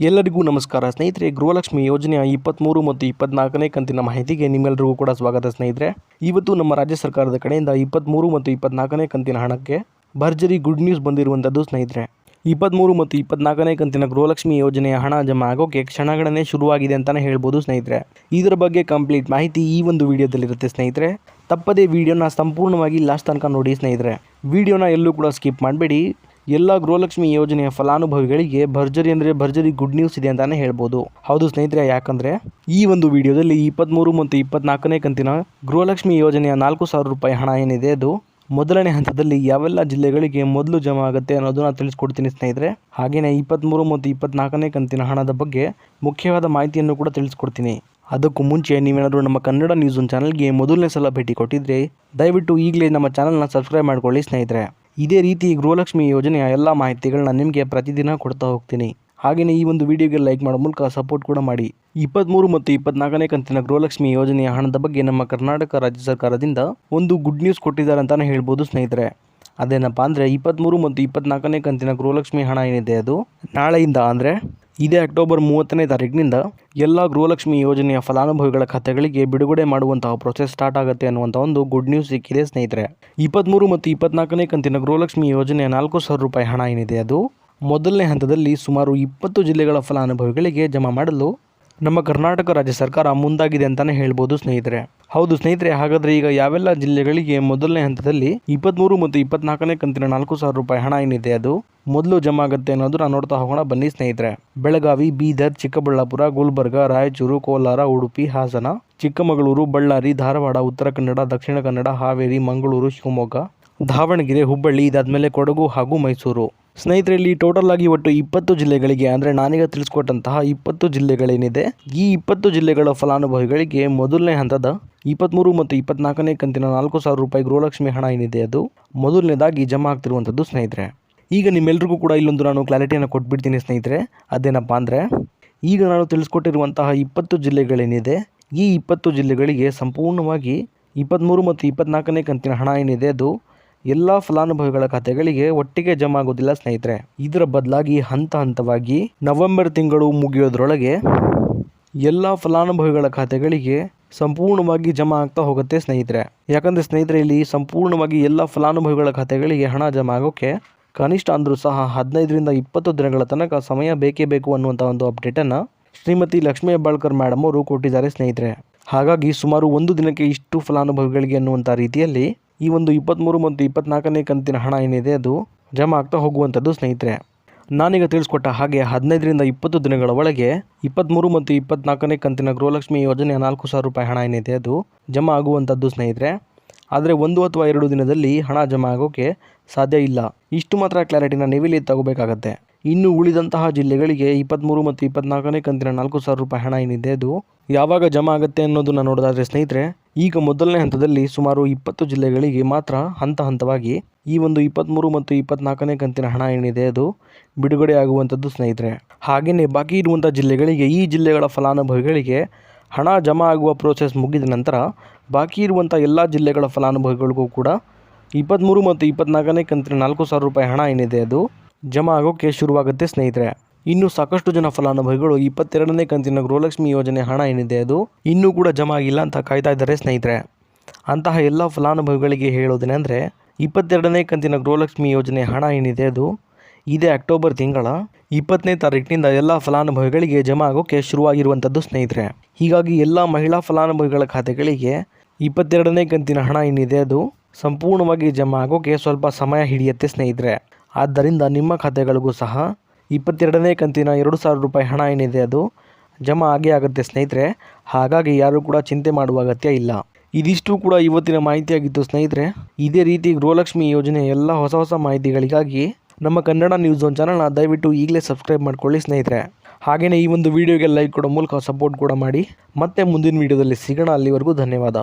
ಎಲ್ಲರಿಗೂ ನಮಸ್ಕಾರ ಸ್ನೇಹಿತರೆ. ಗೃಹಲಕ್ಷ್ಮಿ ಯೋಜನೆಯ 23 ಮತ್ತು 24ನೇ ಕಂತಿನ ಮಾಹಿತಿಗೆ ನಿಮ್ಮೆಲ್ಲರಿಗೂ ಕೂಡ ಸ್ವಾಗತ ಸ್ನೇಹಿತರೆ. ಇವತ್ತು ನಮ್ಮ ರಾಜ್ಯ ಸರ್ಕಾರದ ಕಡೆಯಿಂದ 23 ಮತ್ತು 24ನೇ ಕಂತಿನ ಹಣಕ್ಕೆ ಭರ್ಜರಿ ಗುಡ್ ನ್ಯೂಸ್ ಬಂದಿರುವಂಥದ್ದು ಸ್ನೇಹಿತರೆ. 23 ಮತ್ತು 24ನೇ ಕಂತಿನ ಗೃಹಲಕ್ಷ್ಮಿ ಯೋಜನೆಯ ಹಣ ಜಮಾ ಆಗೋಕೆ ಕ್ಷಣಗಣನೆ ಶುರುವಾಗಿದೆ ಅಂತಲೇ ಹೇಳ್ಬೋದು ಸ್ನೇಹಿತರೆ. ಇದರ ಬಗ್ಗೆ ಕಂಪ್ಲೀಟ್ ಮಾಹಿತಿ ಈ ಒಂದು ವಿಡಿಯೋದಲ್ಲಿರುತ್ತೆ ಸ್ನೇಹಿತರೆ. ತಪ್ಪದೇ ವಿಡಿಯೋನ ಸಂಪೂರ್ಣವಾಗಿ ಲಾಸ್ಟ್ ತನಕ ನೋಡಿ ಸ್ನೇಹಿತರೆ. ವಿಡಿಯೋನ ಎಲ್ಲೂ ಕೂಡ ಸ್ಕಿಪ್ ಮಾಡಬೇಡಿ. ಎಲ್ಲ ಗೃಹಲಕ್ಷ್ಮಿ ಯೋಜನೆಯ ಫಲಾನುಭವಿಗಳಿಗೆ ಭರ್ಜರಿ ಅಂದರೆ ಭರ್ಜರಿ ಗುಡ್ ನ್ಯೂಸ್ ಇದೆ ಅಂತಾನೆ ಹೇಳ್ಬೋದು. ಹೌದು ಸ್ನೇಹಿತರೆ, ಯಾಕಂದರೆ ಈ ಒಂದು ವಿಡಿಯೋದಲ್ಲಿ 23 ಮತ್ತು 24ನೇ ಕಂತಿನ ಗೃಹಲಕ್ಷ್ಮಿ ಯೋಜನೆಯ 4,000 ರೂಪಾಯಿ ಹಣ ಏನಿದೆ ಅದು ಮೊದಲನೇ ಹಂತದಲ್ಲಿ ಯಾವೆಲ್ಲ ಜಿಲ್ಲೆಗಳಿಗೆ ಮೊದಲು ಜಮಾ ಆಗುತ್ತೆ ಅನ್ನೋದನ್ನ ತಿಳಿಸ್ಕೊಡ್ತೀನಿ ಸ್ನೇಹಿತರೆ. ಹಾಗೆಯೇ 23 ಮತ್ತು 24ನೇ ಕಂತಿನ ಹಣದ ಬಗ್ಗೆ ಮುಖ್ಯವಾದ ಮಾಹಿತಿಯನ್ನು ಕೂಡ ತಿಳಿಸ್ಕೊಡ್ತೀನಿ. ಅದಕ್ಕೂ ಮುಂಚೆ ನೀವೇನಾದರೂ ನಮ್ಮ ಕನ್ನಡ ನ್ಯೂಸ್ ಚಾನಲ್ಗೆ ಮೊದಲನೇ ಸಲ ಭೇಟಿ ಕೊಟ್ಟಿದ್ರೆ ದಯವಿಟ್ಟು ಈಗಲೇ ನಮ್ಮ ಚಾನಲ್ನ ಸಬ್ಸ್ಕ್ರೈಬ್ ಮಾಡ್ಕೊಳ್ಳಿ ಸ್ನೇಹಿತರೆ. ಇದೇ ರೀತಿ ಗೃಹಲಕ್ಷ್ಮಿ ಯೋಜನೆಯ ಎಲ್ಲ ಮಾಹಿತಿಗಳನ್ನ ನಿಮಗೆ ಪ್ರತಿದಿನ ಕೊಡ್ತಾ ಹೋಗ್ತೀನಿ. ಹಾಗೆಯೇ ಈ ಒಂದು ವಿಡಿಯೋಗೆ ಲೈಕ್ ಮಾಡೋ ಮೂಲಕ ಸಪೋರ್ಟ್ ಕೂಡ ಮಾಡಿ. 23 ಮತ್ತು 24ನೇ ಕಂತಿನ ಗೃಹಲಕ್ಷ್ಮಿ ಯೋಜನೆಯ ಹಣದ ಬಗ್ಗೆ ನಮ್ಮ ಕರ್ನಾಟಕ ರಾಜ್ಯ ಸರ್ಕಾರದಿಂದ ಒಂದು ಗುಡ್ ನ್ಯೂಸ್ ಕೊಟ್ಟಿದ್ದಾರೆ ಅಂತಲೇ ಹೇಳ್ಬೋದು ಸ್ನೇಹಿತರೆ. ಅದೇನಪ್ಪ ಅಂದರೆ 23 ಮತ್ತು 24ನೇ ಕಂತಿನ ಗೃಹಲಕ್ಷ್ಮಿ ಹಣ ಏನಿದೆ ಅದು ನಾಳೆಯಿಂದ ಅಂದರೆ ಇದೇ ಅಕ್ಟೋಬರ್ 30ನೇ ತಾರೀಕಿನಿಂದ ಎಲ್ಲ ಗೃಹಲಕ್ಷ್ಮಿ ಯೋಜನೆಯ ಫಲಾನುಭವಿಗಳ ಖಾತೆಗಳಿಗೆ ಬಿಡುಗಡೆ ಮಾಡುವಂತಹ ಪ್ರೊಸೆಸ್ ಸ್ಟಾರ್ಟ್ ಆಗುತ್ತೆ ಅನ್ನುವಂಥ ಒಂದು ಗುಡ್ ನ್ಯೂಸ್ ಸಿಕ್ಕಿದೆ ಸ್ನೇಹಿತರೆ. 23 ಮತ್ತು 24ನೇ ಕಂತಿನ ಗೃಹಲಕ್ಷ್ಮಿ ಯೋಜನೆಯ 4,000 ರೂಪಾಯಿ ಹಣ ಏನಿದೆ ಅದು ಮೊದಲನೇ ಹಂತದಲ್ಲಿ ಸುಮಾರು 20 ಜಿಲ್ಲೆಗಳ ಫಲಾನುಭವಿಗಳಿಗೆ ಜಮಾ ಮಾಡಲು ನಮ್ಮ ಕರ್ನಾಟಕ ರಾಜ್ಯ ಸರ್ಕಾರ ಮುಂದಾಗಿದೆ ಅಂತಲೇ ಹೇಳ್ಬೋದು ಸ್ನೇಹಿತರೆ. ಹೌದು ಸ್ನೇಹಿತರೆ, ಹಾಗಾದರೆ ಈಗ ಯಾವೆಲ್ಲ ಜಿಲ್ಲೆಗಳಿಗೆ ಮೊದಲನೇ ಹಂತದಲ್ಲಿ 23 ಮತ್ತು 24ನೇ ಕಂತಿನ 4,000 ರೂಪಾಯಿ ಹಣ ಏನಿದೆ ಅದು ಮೊದಲು ಜಮಾ ಆಗುತ್ತೆ ಅನ್ನೋದನ್ನ ನೋಡ್ತಾ ಹೋಗೋಣ ಬನ್ನಿ ಸ್ನೇಹಿತರೆ. ಬೆಳಗಾವಿ, ಬೀದರ್, ಚಿಕ್ಕಬಳ್ಳಾಪುರ, ಗುಲ್ಬರ್ಗ, ರಾಯಚೂರು, ಕೋಲಾರ, ಉಡುಪಿ, ಹಾಸನ, ಚಿಕ್ಕಮಗಳೂರು, ಬಳ್ಳಾರಿ, ಧಾರವಾಡ, ಉತ್ತರ ಕನ್ನಡ, ದಕ್ಷಿಣ ಕನ್ನಡ, ಹಾವೇರಿ, ಮಂಗಳೂರು, ಶಿವಮೊಗ್ಗ, ದಾವಣಗೆರೆ, ಹುಬ್ಬಳ್ಳಿ, ಇದಾದ್ಮೇಲೆ ಕೊಡಗು ಹಾಗೂ ಮೈಸೂರು. ಸ್ನೇಹಿತರೆ, ಇಲ್ಲಿ ಟೋಟಲ್ ಆಗಿ ಒಟ್ಟು 20 ಜಿಲ್ಲೆಗಳಿಗೆ ಅಂದರೆ ನಾನೀಗ ತಿಳಿಸ್ಕೊಟ್ಟಂತಹ 20 ಜಿಲ್ಲೆಗಳೇನಿದೆ ಈ 20 ಜಿಲ್ಲೆಗಳ ಫಲಾನುಭವಿಗಳಿಗೆ ಮೊದಲನೇ ಹಂತದ 23 ಮತ್ತು 24ನೇ ಕಂತಿನ 4,000 ರೂಪಾಯಿ ಗೃಹಲಕ್ಷ್ಮಿ ಹಣ ಏನಿದೆ ಅದು ಮೊದಲನೇದಾಗಿ ಜಮಾ ಆಗ್ತಿರುವಂಥದ್ದು ಸ್ನೇಹಿತರೆ. ಈಗ ನಿಮ್ಮೆಲ್ರಿಗೂ ಕೂಡ ಇಲ್ಲೊಂದು ನಾನು ಕ್ಲಾರಿಟಿಯನ್ನು ಕೊಟ್ಬಿಡ್ತೀನಿ ಸ್ನೇಹಿತರೆ. ಅದೇನಪ್ಪ ಅಂದರೆ ಈಗ ನಾನು ತಿಳಿಸ್ಕೊಟ್ಟಿರುವಂತಹ 20 ಜಿಲ್ಲೆಗಳೇನಿದೆ ಈ 20 ಜಿಲ್ಲೆಗಳಿಗೆ ಸಂಪೂರ್ಣವಾಗಿ 23 ಮತ್ತು 24ನೇ ಕಂತಿನ ಹಣ ಏನಿದೆ ಅದು ಎಲ್ಲ ಫಲಾನುಭವಿಗಳ ಖಾತೆಗಳಿಗೆ ಒಟ್ಟಿಗೆ ಜಮಾ ಆಗೋದಿಲ್ಲ ಸ್ನೇಹಿತರೆ. ಇದರ ಬದಲಾಗಿ ಹಂತ ಹಂತವಾಗಿ ನವೆಂಬರ್ ತಿಂಗಳು ಮುಗಿಯೋದ್ರೊಳಗೆ ಎಲ್ಲ ಫಲಾನುಭವಿಗಳ ಖಾತೆಗಳಿಗೆ ಸಂಪೂರ್ಣವಾಗಿ ಜಮಾ ಆಗ್ತಾ ಹೋಗುತ್ತೆ ಸ್ನೇಹಿತರೆ. ಯಾಕಂದರೆ ಸ್ನೇಹಿತರೆ, ಇಲ್ಲಿ ಸಂಪೂರ್ಣವಾಗಿ ಎಲ್ಲ ಫಲಾನುಭವಿಗಳ ಖಾತೆಗಳಿಗೆ ಹಣ ಜಮಾ ಆಗೋಕ್ಕೆ ಕನಿಷ್ಠ ಅಂದರೂ ಸಹ 15ರಿಂದ 20 ದಿನಗಳ ತನಕ ಸಮಯ ಬೇಕೇ ಬೇಕು ಅನ್ನುವಂಥ ಒಂದು ಅಪ್ಡೇಟನ್ನು ಶ್ರೀಮತಿ ಲಕ್ಷ್ಮೀ ಹೆಬ್ಬಾಳ್ಕರ್ ಮೇಡಮ್ ಅವರು ಕೊಟ್ಟಿದ್ದಾರೆ ಸ್ನೇಹಿತರೆ. ಹಾಗಾಗಿ ಸುಮಾರು ಒಂದು ದಿನಕ್ಕೆ ಇಷ್ಟು ಫಲಾನುಭವಿಗಳಿಗೆ ಅನ್ನುವಂಥ ರೀತಿಯಲ್ಲಿ ಈ ಒಂದು 23 ಮತ್ತು 24ನೇ ಕಂತಿನ ಹಣ ಏನಿದೆ ಅದು ಜಮಾ ಆಗ್ತಾ ಹೋಗುವಂಥದ್ದು ಸ್ನೇಹಿತರೆ. ನಾನೀಗ ತಿಳಿಸ್ಕೊಟ್ಟ ಹಾಗೆ 15ರಿಂದ 20 ದಿನಗಳ ಒಳಗೆ 23 ಮತ್ತು 24ನೇ ಕಂತಿನ ಗೃಹಲಕ್ಷ್ಮಿ ಯೋಜನೆಯ 4,000 ರೂಪಾಯಿ ಹಣ ಏನಿದೆ ಅದು ಜಮಾ ಆಗುವಂಥದ್ದು ಸ್ನೇಹಿತರೆ. ಆದರೆ 1 ಅಥವಾ 2 ದಿನದಲ್ಲಿ ಹಣ ಜಮಾ ಆಗೋಕ್ಕೆ ಸಾಧ್ಯ ಇಲ್ಲ. ಇಷ್ಟು ಮಾತ್ರ ಕ್ಲಾರಿಟಿನ ನೀವಿಲ್ಲಿ ತಗೋಬೇಕಾಗತ್ತೆ. ಇನ್ನು ಉಳಿದಂತಹ ಜಿಲ್ಲೆಗಳಿಗೆ 23 ಮತ್ತು 24ನೇ ಕಂತಿನ 4,000 ರೂಪಾಯಿ ಹಣ ಏನಿದೆ ಅದು ಯಾವಾಗ ಜಮಾ ಆಗುತ್ತೆ ಅನ್ನೋದನ್ನು ನೋಡೋದಾದರೆ ಸ್ನೇಹಿತರೆ, ಈಗ ಮೊದಲನೇ ಹಂತದಲ್ಲಿ ಸುಮಾರು 20 ಜಿಲ್ಲೆಗಳಿಗೆ ಮಾತ್ರ ಹಂತ ಹಂತವಾಗಿ ಈ ಒಂದು 23 ಮತ್ತು 24ನೇ ಕಂತಿನ ಹಣ ಏನಿದೆ ಅದು ಬಿಡುಗಡೆ ಆಗುವಂಥದ್ದು ಸ್ನೇಹಿತರೆ. ಹಾಗೆಯೇ ಬಾಕಿ ಇರುವಂಥ ಜಿಲ್ಲೆಗಳಿಗೆ ಈ ಜಿಲ್ಲೆಗಳ ಫಲಾನುಭವಿಗಳಿಗೆ ಹಣ ಜಮಾ ಆಗುವ ಪ್ರೋಸೆಸ್ ಮುಗಿದ ನಂತರ ಬಾಕಿ ಇರುವಂಥ ಎಲ್ಲ ಜಿಲ್ಲೆಗಳ ಫಲಾನುಭವಿಗಳಿಗೂ ಕೂಡ 23 ಮತ್ತು 24ನೇ ಕಂತಿನ 4,000 ರೂಪಾಯಿ ಹಣ ಏನಿದೆ ಅದು ಜಮಾ ಆಗೋಕ್ಕೆ ಶುರುವಾಗುತ್ತೆ ಸ್ನೇಹಿತರೆ. ಇನ್ನು ಸಾಕಷ್ಟು ಜನ ಫಲಾನುಭವಿಗಳು 22ನೇ ಕಂತಿನ ಗೃಹಲಕ್ಷ್ಮಿ ಯೋಜನೆ ಹಣ ಏನಿದೆ ಅದು ಇನ್ನೂ ಕೂಡ ಜಮಾ ಆಗಿಲ್ಲ ಅಂತ ಕಾಯ್ತಾ ಇದ್ದಾರೆ ಸ್ನೇಹಿತರೆ. ಅಂತಹ ಎಲ್ಲ ಫಲಾನುಭವಿಗಳಿಗೆ ಹೇಳೋದೇನೆಂದರೆ 22ನೇ ಕಂತಿನ ಗೃಹಲಕ್ಷ್ಮಿ ಯೋಜನೆ ಹಣ ಏನಿದೆ ಅದು ಇದೇ ಅಕ್ಟೋಬರ್ ತಿಂಗಳ 20ನೇ ತಾರೀಕಿನಿಂದ ಎಲ್ಲ ಫಲಾನುಭವಿಗಳಿಗೆ ಜಮಾ ಆಗೋಕ್ಕೆ ಶುರುವಾಗಿರುವಂಥದ್ದು ಸ್ನೇಹಿತರೆ. ಹೀಗಾಗಿ ಎಲ್ಲ ಮಹಿಳಾ ಫಲಾನುಭವಿಗಳ ಖಾತೆಗಳಿಗೆ 22ನೇ ಕಂತಿನ ಹಣ ಏನಿದೆ ಅದು ಸಂಪೂರ್ಣವಾಗಿ ಜಮಾ ಆಗೋಕ್ಕೆ ಸ್ವಲ್ಪ ಸಮಯ ಹಿಡಿಯುತ್ತೆ ಸ್ನೇಹಿತರೆ. ಆದ್ದರಿಂದ ನಿಮ್ಮ ಖಾತೆಗಳಿಗೂ ಸಹ 22ನೇ ಕಂತಿನ 2,000 ರೂಪಾಯಿ ಹಣ ಏನಿದೆ ಅದು ಜಮಾ ಆಗೇ ಆಗುತ್ತೆ ಸ್ನೇಹಿತರೆ. ಹಾಗಾಗಿ ಯಾರೂ ಕೂಡ ಚಿಂತೆ ಮಾಡುವ ಅಗತ್ಯ ಇಲ್ಲ. ಇದಿಷ್ಟು ಕೂಡ ಇವತ್ತಿನ ಮಾಹಿತಿಯಾಗಿತ್ತು ಸ್ನೇಹಿತರೆ. ಇದೇ ರೀತಿ ಗೃಹಲಕ್ಷ್ಮಿ ಯೋಜನೆ ಎಲ್ಲ ಹೊಸ ಮಾಹಿತಿಗಳಿಗಾಗಿ ನಮ್ಮ ಕನ್ನಡ ನ್ಯೂಸ್ ಚಾನಲ್ನ ದಯವಿಟ್ಟು ಈಗಲೇ ಸಬ್ಸ್ಕ್ರೈಬ್ ಮಾಡ್ಕೊಳ್ಳಿ ಸ್ನೇಹಿತರೆ. ಹಾಗೆಯೇ ಈ ಒಂದು ವಿಡಿಯೋಗೆ ಲೈಕ್ ಕೊಡೋ ಮೂಲಕ ಸಪೋರ್ಟ್ ಕೂಡ ಮಾಡಿ. ಮತ್ತೆ ಮುಂದಿನ ವಿಡಿಯೋದಲ್ಲಿ ಸಿಗೋಣ. ಅಲ್ಲಿವರೆಗೂ ಧನ್ಯವಾದ.